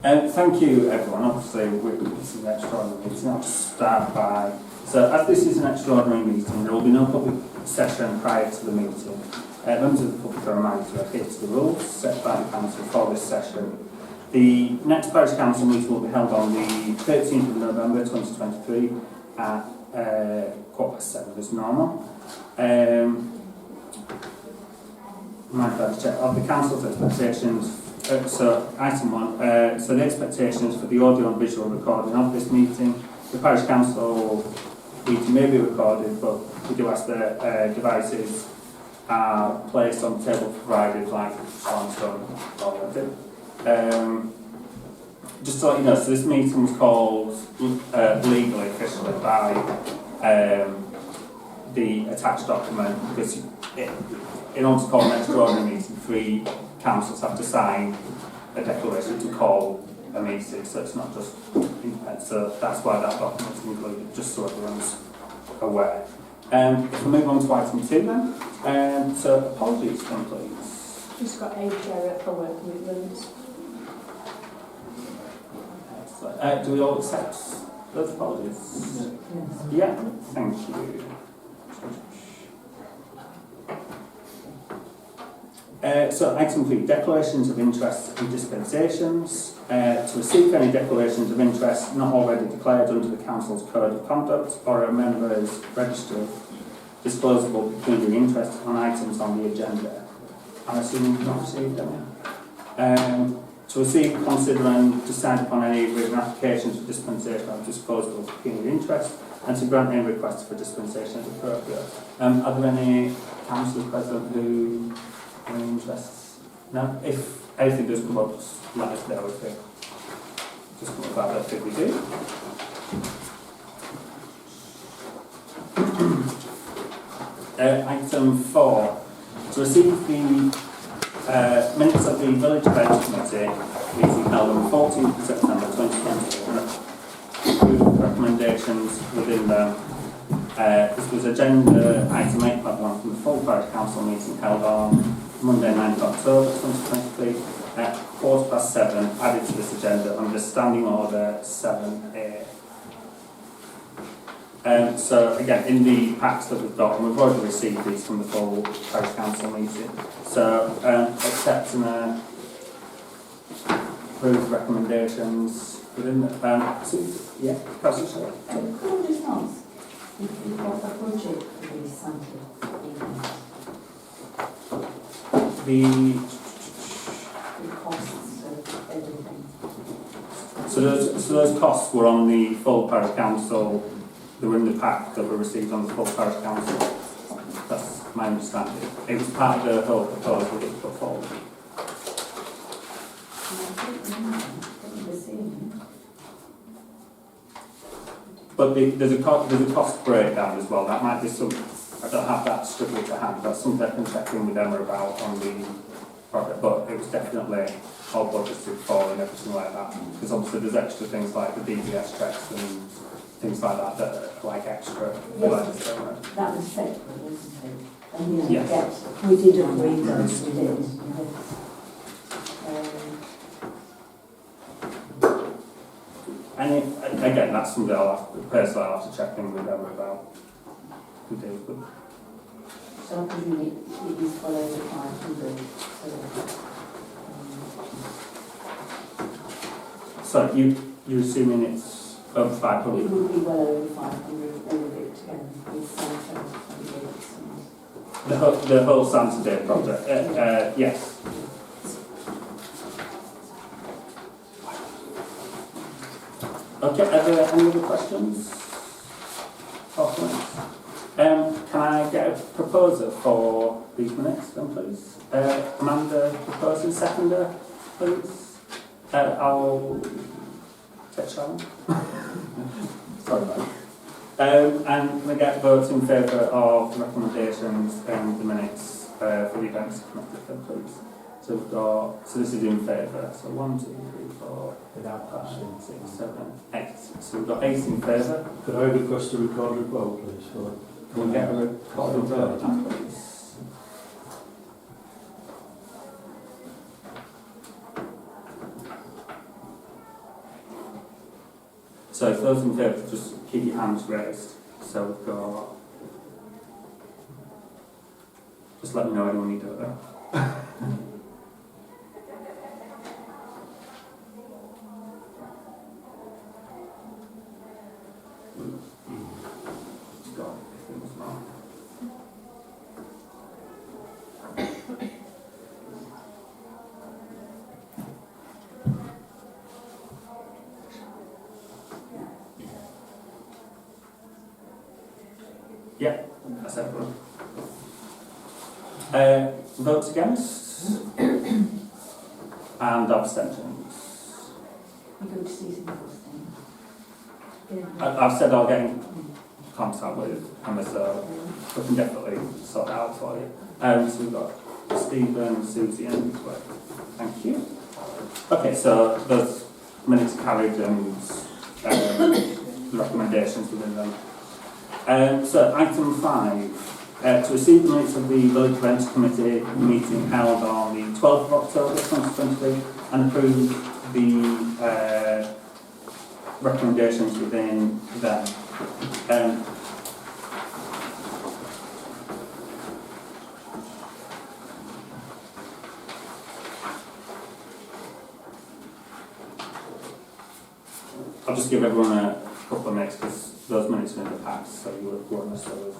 Thank you, everyone. Obviously, this is an extraordinary meeting. I'll just start by... So, as this is an extraordinary meeting, there will be no public session prior to the meeting. Members of the public are reminded to adhere to the rules set by the Council for this session. The next Parish Council meeting will be held on the 13th of November 2023 at 7:15 as normal. Of the Council's expectations. So, item 1, so the expectations for the audio and visual recording of this meeting. The Parish Council meeting may be recorded, but we do ask that devices are placed on the table provided, like Sean's done already. Just to let you know, so this meeting was called legally, officially, by the attached document, because in order to call an extraordinary meeting, 3 councils have to sign a declaration to call a meeting, so it's not just independent. So that's why that document is included, just so everyone's aware. If we move on to item 2 then. So apologies then, please. Just got age error for work commitments. Do we all accept those apologies? Yes. Yeah, thank you. So item 3, declarations of interest and dispensations. To receive any declarations of interest not already declared under the Council's Code of Conduct or a member's register disclosable pecuniary interest on items on the agenda. I'm assuming you've not received any. To receive, consider and decide upon any written applications for dispensation of disclosable pecuniary interest, and to grant any requests for dispensation as appropriate. Are there any councillors present who have any interests? No? If anything does come up, just let us know if it just come about that if we do. Item 4. To receive the minutes of the Village Events Committee meeting held on the 14th of September 2020 with recommendations within them. This was agenda item 8.1 from the full Parish Council meeting held on Monday 9th October 2023 at 7:15 added to this agenda under Standing Order 7A. So again, in the packs that we've got, and we've already received these from the full Parish Council meeting. So accept and approve recommendations within the yeah, Councillor. Could I just ask if you've got a budget for these samples? The costs of everything. So those costs were on the full Parish Council. They were in the pack that were received on the full Parish Council. That's my understanding. It was part of the whole proposal that was put forward. But there's a cost breakdown as well. That might be some. I don't have that strictly to hand. That's something I can check in with Emma about on the project. But it was definitely all budgeted for and everything like that. Because obviously there's extra things like the DBS checks and things like that that are like extra. Yes, that was separate, wasn't it? And yes. We did agree those, we did. And again, that's something I'll have to check in with them about who deals with. So I presume it is well over 500. So you're assuming it's over 500? It would be well over 500, all of it together, with Santa and The whole Santa Day project? Yes. Okay, are there any other questions or comments? Can I get a proposer for these minutes then, please? Amanda proposing, seconder, please? I'll take Sharon. Sorry about that. And can I get votes in favour of recommendations and the minutes for the events committee then, please? So we've got, so this is in favour, so 1, 2, 3, 4, 5, 6, 7, 8. So we've got 8 in favour. Could I request a recorded vote, please? Can we get a recorded vote, please? So if those in favour, just keep your hands raised. So we've got, just let me know anyone you do it there. Yeah, that's everyone. Votes against? And abstentions? You're going to see some thing. I've said I'll get in contact with Emma, so we can definitely sort it out for you. So we've got Stephen, Susie and Claire. Thank you. Okay, so those minutes carried and recommendations within them. So item 5, to receive the minutes of the Village Events Committee meeting held on the 12th of October 2023 and approve the recommendations within them. I'll just give everyone a couple of minutes because those minutes are in the past, so you won't miss those.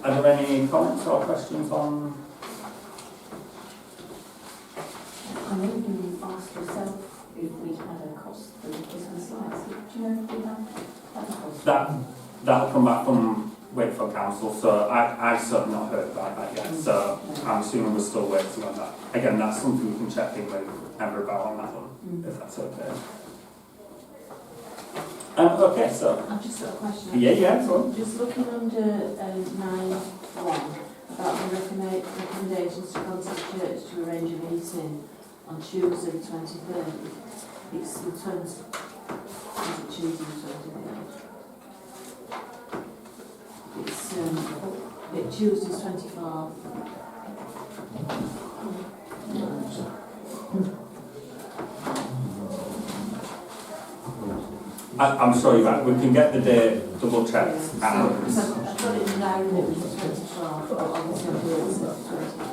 Are there any comments or questions on? I know you asked yourself if we had a cost for the Christmas lights. Do you know if we have a cost? That'll come back from Wakefield Council, so I've certainly not heard about that yet, so I'm assuming we're still waiting on that. Again, that's something we can check in with Emma about on that one, if that's okay. Okay, so. I've just got a question. Yeah, go on. Just looking under 9.1 about the recommendations to contact church to arrange a meeting on Tuesday the 23rd. It's the 20th. Is it Tuesday the 23rd? It's Tuesday's 24th. I'm sorry, right, we can get the date double checked and I thought it was now that it was the 24th, but obviously I'm doing it the 23rd.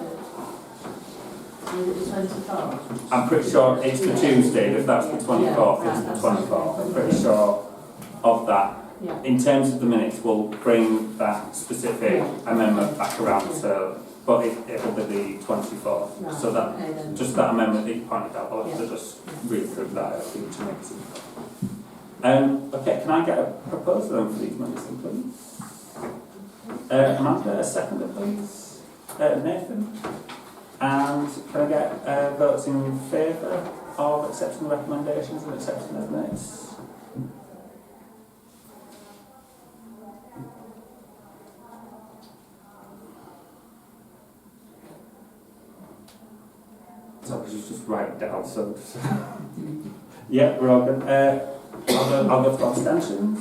Is it the 24th? I'm pretty sure it's the Tuesday, if that's the 24th, it's the 24th, I'm pretty sure of that. Yeah. In terms of the minutes, we'll bring that specific amendment back around, so, but it'll be the 24th. Right, So that, okay then. just that amendment that you pointed out, I'll have to just read through that at future meeting. Okay, can I get a proposal then for these minutes, then, please? Amanda, a seconder, please. Nathan? And can I get votes in favour of accepting the recommendations and accepting those minutes? So I should just write it down, so. Yeah, we're all good. I'll go for abstentions.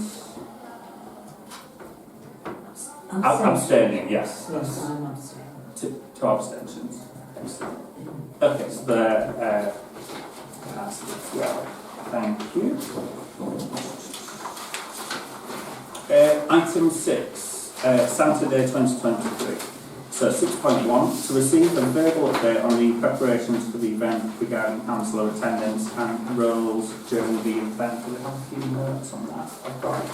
Abstaining, yes. Yes, I'm abstaining. Two abstentions. Excellent. Okay, so they're passed as well. Thank you. Item 6, Saturday 2023. So 6.1, to receive a verbal update on the preparations for the event regarding councillor attendance and roles during the event. Do we have a few notes on that? I've got it.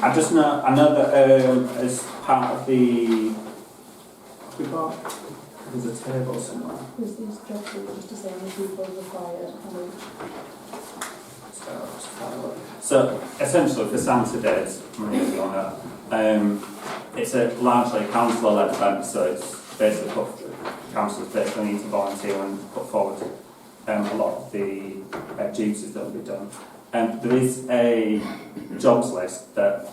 I just know, I know that as part of the, we got, there's a table somewhere. There's these jobs that just to say how many people are required, So essentially for Saturdays, it's a largely councillor-led event, so it's basically councillors basically need to volunteer and put forward a lot of the duties that will be done. There is a jobs list that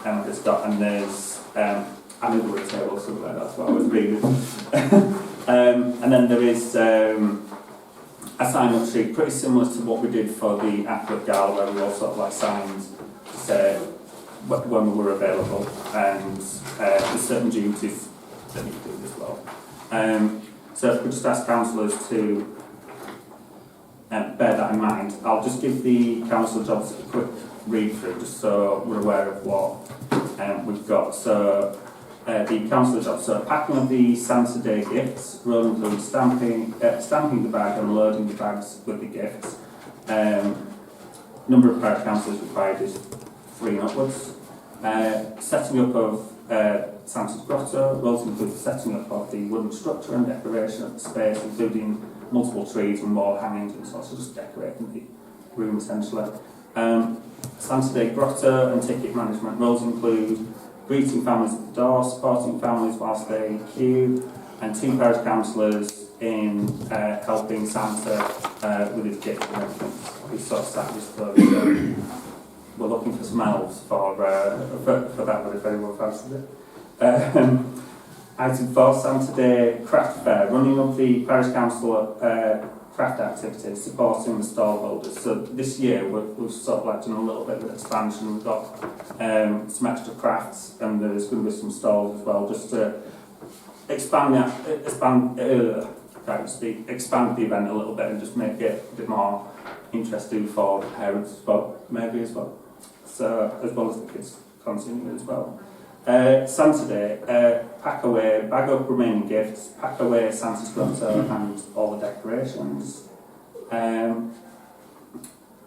Emma has got, and there's I knew there was a table somewhere, that's what I was reading. And then there is a sign-up sheet pretty similar to what we did for the Ackworth Gala, where we all sort of like signed to say when we were available, and there's certain duties that you do as well. So if we just ask councillors to bear that in mind. I'll just give the council jobs a quick read through, just so we're aware of what we've got. So the council jobs, so packing of the Saturday gifts will include stamping the bag and loading the bags with the gifts. Number of parish councillors required is 3 and upwards. Setting up of Santa's Grotto will include the setting up of the wooden structure and decoration of the space, including multiple trees and wall hangings and so on, so just decorating the room essentially. Saturday Grotto and ticket management roles include greeting families at the door, supporting families whilst they queue, and 2 parish councillors in helping Santa with his gift and everything. We sort of sat this close, so we're looking for some elves for that one if anyone fancies it. Item 4, Saturday Craft Fair, running of the Parish Council craft activities, supporting the stall holders. So this year we've sort of like done a little bit of expansion. We've got some extra crafts, and there's going to be some stalls as well, just to expand the event a little bit and just make it a bit more interesting for the parents as well, maybe as well. So as well as the kids continuing as well. Saturday, pack away, bag up remaining gifts, pack away Santa's Grotto and all the decorations. And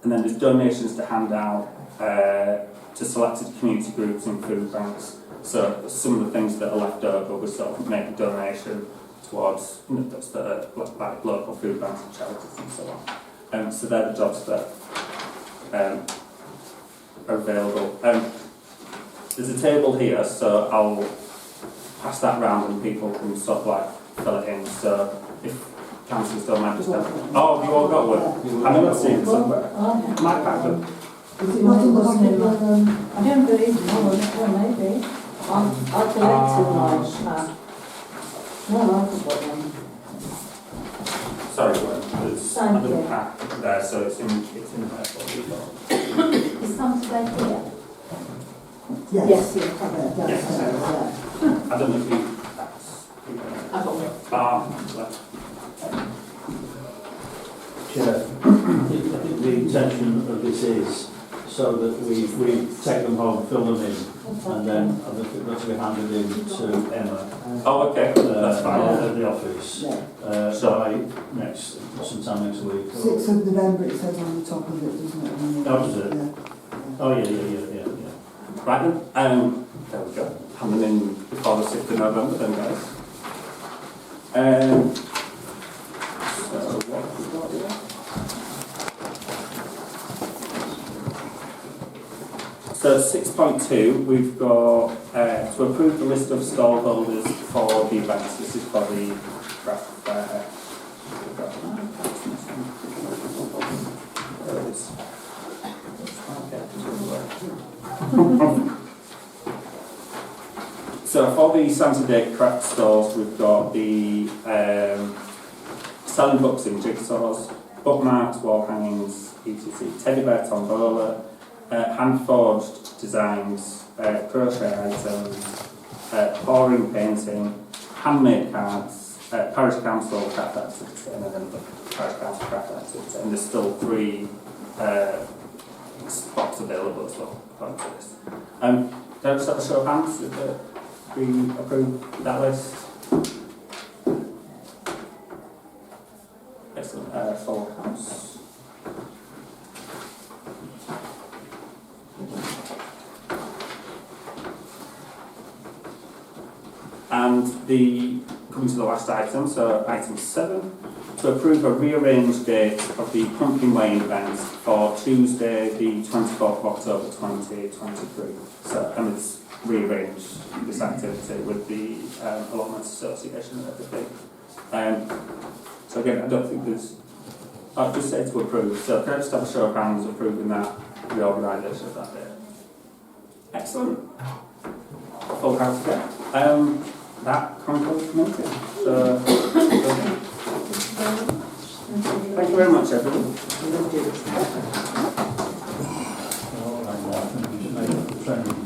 then there's donations to hand out to selected community groups and food banks. So some of the things that are left over, we sort of make a donation towards like local food banks and charities and so on. So they're the jobs that are available. There's a table here, so I'll pass that round and people can sort of like fill it in. So if councillors don't mind just oh, have you all got one? I know I've seen it somewhere. Might pack them. I don't believe maybe. I'll collected mine. No, I've got one. Sorry, Gwen, there's another pack there, so it's in there for you. Is Saturday here? Yes. Yes. I don't know if you... I've got one. Chair, I think the intention of this is so that we take them home, fill them in, and then I think they're to be handed in to Emma. Oh, okay, that's fine. At the office. Yeah. Sometime next week. 6th of November it says on the top of it, doesn't it? Oh, does it? Yeah. Oh, yeah. Right then, there we go. Hand them in before the 6th of November then, guys. So, what have we got here? So 6.2, we've got to approve the list of stall holders for the events. This is for the craft fair. There it is. So for the Saturday craft stalls, we've got the selling books and jigsaws, bookmarks, wall hangings, etc., teddy bear tombola, hand-forged designs, crochet items, pouring painting, handmade cards, parish council craft activity, and then the parish council craft activity. And there's still 3 spots available as well, according to this. Can I just have a show of hands that we approve that list? Excellent. Full house. And coming to the last item, so item 7, to approve a rearranged date of the pumpkin weighing event for Tuesday, the 24th of October 2023. So, and it's rearranged this activity with the Allotments Association and everything. So again, I don't think there's, I'll just say to approve. So can I just have a show of hands approving that reorganisation of that day? Excellent. Full house again. That concludes the meeting. So, thank you very much, everyone. I think we should make a training